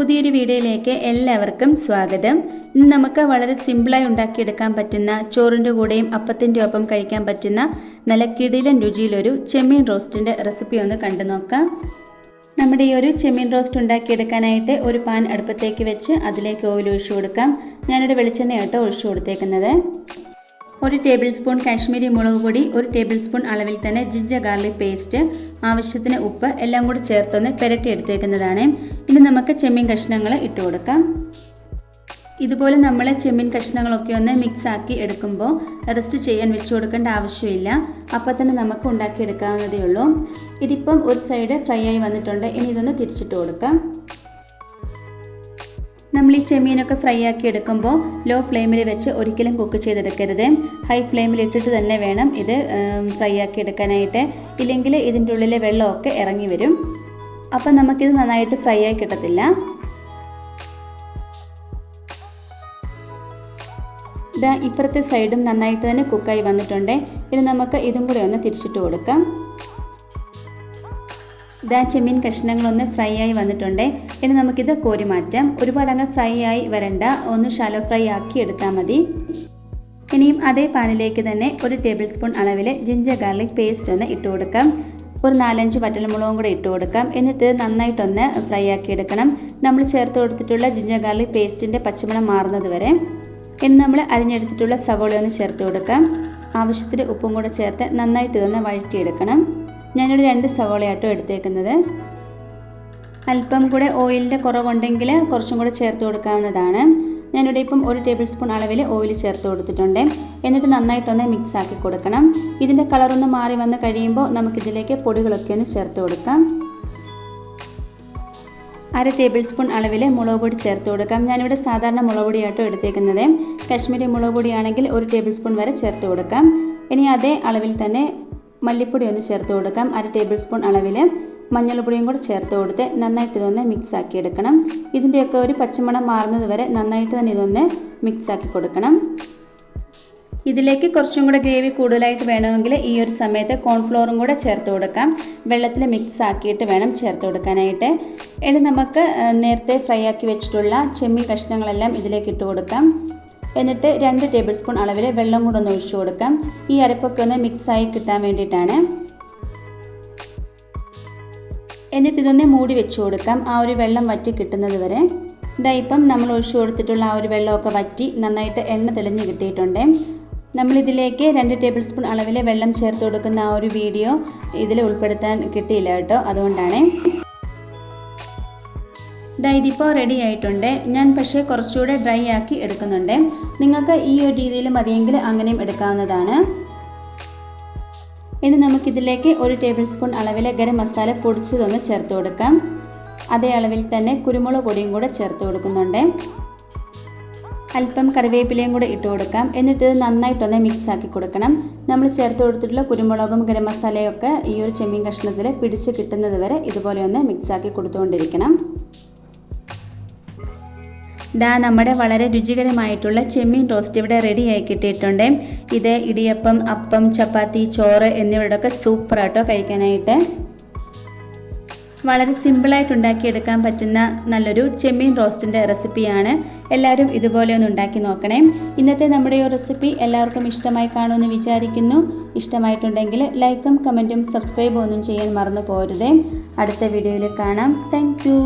പുതിയൊരു വീഡിയോയിലേക്ക് എല്ലാവർക്കും സ്വാഗതം. ഇന്ന് നമുക്ക് വളരെ സിമ്പിളായി ഉണ്ടാക്കിയെടുക്കാൻ പറ്റുന്ന ചോറിൻ്റെ കൂടെയും അപ്പത്തിൻ്റെ ഒപ്പം കഴിക്കാൻ പറ്റുന്ന നല്ല കിടിലൻ രുചിയിലൊരു ചെമ്മീൻ റോസ്റ്റിൻ്റെ റെസിപ്പി ഒന്ന് കണ്ടു നോക്കാം. നമ്മുടെ ഈ ഒരു ചെമ്മീൻ റോസ്റ്റ് ഉണ്ടാക്കിയെടുക്കാനായിട്ട് ഒരു പാൻ അടുപ്പത്തേക്ക് വെച്ച് അതിലേക്ക് ഓയിൽ ഒഴിച്ചു കൊടുക്കാം. ഞാനിവിടെ വെളിച്ചെണ്ണയായിട്ട് ഒഴിച്ചു കൊടുത്തേക്കുന്നത്. 1 ടേബിൾ സ്പൂൺ കാശ്മീരി മുളക് പൊടി, 1 ടേബിൾ സ്പൂൺ അളവിൽ തന്നെ ജിഞ്ചർ ഗാർലിക് പേസ്റ്റ്, ആവശ്യത്തിന് ഉപ്പ് എല്ലാം കൂടി ചേർത്തൊന്ന് പുരട്ടി എടുത്തേക്കുന്നതാണ്. ഇനി നമുക്ക് ചെമ്മീൻ കഷ്ണങ്ങൾ ഇട്ട് കൊടുക്കാം. ഇതുപോലെ നമ്മൾ ചെമ്മീൻ കഷ്ണങ്ങളൊക്കെ ഒന്ന് മിക്സ് ആക്കി എടുക്കുമ്പോൾ റെസ്റ്റ് ചെയ്യാൻ വെച്ച് കൊടുക്കേണ്ട ആവശ്യമില്ല. അപ്പോൾ തന്നെ നമുക്ക് ഉണ്ടാക്കിയെടുക്കാവുന്നതേ ഉള്ളൂ. ഇതിപ്പം ഒരു സൈഡ് ഫ്രൈ ആയി വന്നിട്ടുണ്ട്. ഇനി ഇതൊന്ന് തിരിച്ചിട്ട് കൊടുക്കാം. നമ്മൾ ഈ ചെമ്മീനൊക്കെ ഫ്രൈ ആക്കി എടുക്കുമ്പോൾ ലോ ഫ്ലെയിമിൽ വെച്ച് ഒരിക്കലും കുക്ക് ചെയ്തെടുക്കരുത്. ഹൈ ഫ്ലെയിമിൽ ഇട്ടിട്ട് തന്നെ വേണം ഇത് ഫ്രൈ ആക്കി എടുക്കാനായിട്ട്. ഇല്ലെങ്കിൽ ഇതിൻ്റെ ഉള്ളിലെ വെള്ളമൊക്കെ ഇറങ്ങി വരും. അപ്പം നമുക്കിത് നന്നായിട്ട് ഫ്രൈ ആയി കിട്ടത്തില്ല. ഇതാ ഇപ്പുറത്തെ സൈഡും നന്നായിട്ട് തന്നെ കുക്കായി വന്നിട്ടുണ്ട്. ഇനി നമുക്ക് ഇതും കൂടി ഒന്ന് തിരിച്ചിട്ട് കൊടുക്കാം. ഇതാ ചെമ്മീൻ കഷ്ണങ്ങളൊന്ന് ഫ്രൈ ആയി വന്നിട്ടുണ്ട്. ഇനി നമുക്കിത് കോരി മാറ്റാം. ഒരുപാട് അങ്ങ് ഫ്രൈ ആയി വരണ്ട, ഒന്ന് ഷാലോ ഫ്രൈ ആക്കി എടുത്താൽ മതി. ഇനിയും അതേ പാനിലേക്ക് തന്നെ 1 ടേബിൾ സ്പൂൺ അളവിൽ ജിഞ്ചർ ഗാർലിക് പേസ്റ്റ് ഒന്ന് ഇട്ട് കൊടുക്കാം. ഒരു 4-5 വറ്റൽമുളകും കൂടെ ഇട്ട് കൊടുക്കാം. എന്നിട്ട് നന്നായിട്ടൊന്ന് ഫ്രൈ ആക്കി എടുക്കണം. നമ്മൾ ചേർത്ത് കൊടുത്തിട്ടുള്ള ജിഞ്ചർ ഗാർലിക് പേസ്റ്റിൻ്റെ പച്ചമണം മാറുന്നത് വരെ. ഇനി നമ്മൾ അരിഞ്ഞെടുത്തിട്ടുള്ള സവോള ഒന്ന് ചേർത്ത് കൊടുക്കാം. ആവശ്യത്തിന് ഉപ്പും കൂടെ ചേർത്ത് നന്നായിട്ട് ഇതൊന്ന് വഴറ്റിയെടുക്കണം. ഞാനിവിടെ 2 സവോളയാട്ടോ എടുത്തേക്കുന്നത്. അല്പം കൂടെ ഓയിലിൻ്റെ കുറവുണ്ടെങ്കിൽ കുറച്ചും കൂടെ ചേർത്ത് കൊടുക്കാവുന്നതാണ്. ഞാനിവിടെ ഇപ്പം 1 ടേബിൾ സ്പൂൺ അളവിൽ ഓയിൽ ചേർത്ത് കൊടുത്തിട്ടുണ്ട്. എന്നിട്ട് നന്നായിട്ടൊന്ന് മിക്സ് ആക്കി കൊടുക്കണം. ഇതിൻ്റെ കളറൊന്ന് മാറി വന്ന് കഴിയുമ്പോൾ നമുക്കിതിലേക്ക് പൊടികളൊക്കെ ഒന്ന് ചേർത്ത് കൊടുക്കാം. 1/2 ടേബിൾ സ്പൂൺ അളവിൽ മുളക് പൊടി ചേർത്ത് കൊടുക്കാം. ഞാനിവിടെ സാധാരണ മുളക് പൊടിയാട്ടോ എടുത്തേക്കുന്നത്. കാശ്മീരി മുളക് പൊടിയാണെങ്കിൽ 1 ടേബിൾ സ്പൂൺ വരെ ചേർത്ത് കൊടുക്കാം. ഇനി അതേ അളവിൽ തന്നെ മല്ലിപ്പൊടി ഒന്ന് ചേർത്ത് കൊടുക്കാം. 1/2 ടേബിൾ സ്പൂൺ അളവിൽ മഞ്ഞൾപ്പൊടിയും കൂടെ ചേർത്ത് കൊടുത്ത് നന്നായിട്ട് ഇതൊന്ന് മിക്സ് ആക്കി എടുക്കണം. ഇതിൻ്റെയൊക്കെ ഒരു പച്ചമണം മാറുന്നത് വരെ നന്നായിട്ട് തന്നെ ഇതൊന്ന് മിക്സ് ആക്കി കൊടുക്കണം. ഇതിലേക്ക് കുറച്ചും കൂടെ ഗ്രേവി കൂടുതലായിട്ട് വേണമെങ്കിൽ ഈ ഒരു സമയത്ത് കോൺഫ്ലോറും കൂടെ ചേർത്ത് കൊടുക്കാം. വെള്ളത്തിൽ മിക്സ് ആക്കിയിട്ട് വേണം ചേർത്ത് കൊടുക്കാനായിട്ട്. ഇനി നമുക്ക് നേരത്തെ ഫ്രൈ ആക്കി വെച്ചിട്ടുള്ള ചെമ്മീൻ കഷ്ണങ്ങളെല്ലാം ഇതിലേക്ക് ഇട്ട് കൊടുക്കാം. എന്നിട്ട് 2 ടേബിൾ സ്പൂൺ അളവിൽ വെള്ളം കൂടെ ഒന്ന് ഒഴിച്ചു കൊടുക്കാം. ഈ അരപ്പൊക്കെ ഒന്ന് മിക്സായി കിട്ടാൻ വേണ്ടിയിട്ടാണ്. എന്നിട്ട് ഇതൊന്ന് മൂടി വെച്ച് കൊടുക്കാം, ആ ഒരു വെള്ളം വറ്റി കിട്ടുന്നത് വരെ. ഇതാ ഇപ്പം നമ്മൾ ഒഴിച്ചു കൊടുത്തിട്ടുള്ള ആ ഒരു വെള്ളമൊക്കെ വറ്റി നന്നായിട്ട് എണ്ണ തെളിഞ്ഞ് കിട്ടിയിട്ടുണ്ട്. നമ്മളിതിലേക്ക് 2 ടേബിൾ സ്പൂൺ അളവിൽ വെള്ളം ചേർത്ത് കൊടുക്കുന്ന ആ ഒരു വീഡിയോ ഇതിൽ ഉൾപ്പെടുത്താൻ കിട്ടിയില്ല കേട്ടോ, അതുകൊണ്ടാണ്. ഇതിപ്പോൾ റെഡി ആയിട്ടുണ്ട്. ഞാൻ പക്ഷേ കുറച്ചുകൂടെ ഡ്രൈ ആക്കി എടുക്കുന്നുണ്ട്. നിങ്ങൾക്ക് ഈ ഒരു രീതിയിൽ മതിയെങ്കിൽ അങ്ങനെയും എടുക്കാവുന്നതാണ്. ഇനി നമുക്കിതിലേക്ക് 1 ടേബിൾ സ്പൂൺ അളവിൽ ഗരം മസാല പൊടിച്ചതൊന്ന് ചേർത്ത് കൊടുക്കാം. അതേ അളവിൽ തന്നെ കുരുമുളക് പൊടിയും കൂടെ ചേർത്ത് കൊടുക്കുന്നുണ്ട്. അല്പം കറിവേപ്പിലയും കൂടെ ഇട്ട് കൊടുക്കാം. എന്നിട്ട് ഇത് നന്നായിട്ടൊന്ന് മിക്സ് ആക്കി കൊടുക്കണം. നമ്മൾ ചേർത്ത് കൊടുത്തിട്ടുള്ള കുരുമുളകും ഗരം മസാലയൊക്കെ ഈ ഒരു ചെമ്മീൻ കഷ്ണത്തിൽ പിടിച്ച് കിട്ടുന്നത് വരെ ഇതുപോലെ ഒന്ന് മിക്സ് ആക്കി കൊടുത്തുകൊണ്ടിരിക്കണം. നമ്മുടെ വളരെ രുചികരമായിട്ടുള്ള ചെമ്മീൻ റോസ്റ്റ് ഇവിടെ റെഡി ആയി കിട്ടിയിട്ടുണ്ട്. ഇത് ഇടിയപ്പം, അപ്പം, ചപ്പാത്തി, ചോറ് എന്നിവയോടൊക്കെ സൂപ്പറായിട്ടോ കഴിക്കാനായിട്ട്. വളരെ സിമ്പിളായിട്ട് ഉണ്ടാക്കിയെടുക്കാൻ പറ്റുന്ന നല്ലൊരു ചെമ്മീൻ റോസ്റ്റിൻ്റെ റെസിപ്പിയാണ്. എല്ലാവരും ഇതുപോലെ ഒന്ന് ഉണ്ടാക്കി നോക്കണേ. ഇന്നത്തെ നമ്മുടെ ഈ റെസിപ്പി എല്ലാവർക്കും ഇഷ്ടമായി കാണുമെന്ന് വിചാരിക്കുന്നു. ഇഷ്ടമായിട്ടുണ്ടെങ്കിൽ ലൈക്കും കമൻറ്റും സബ്സ്ക്രൈബും ഒന്നും ചെയ്യാൻ മറന്നു പോരുതേ. അടുത്ത വീഡിയോയിൽ കാണാം. Thank you.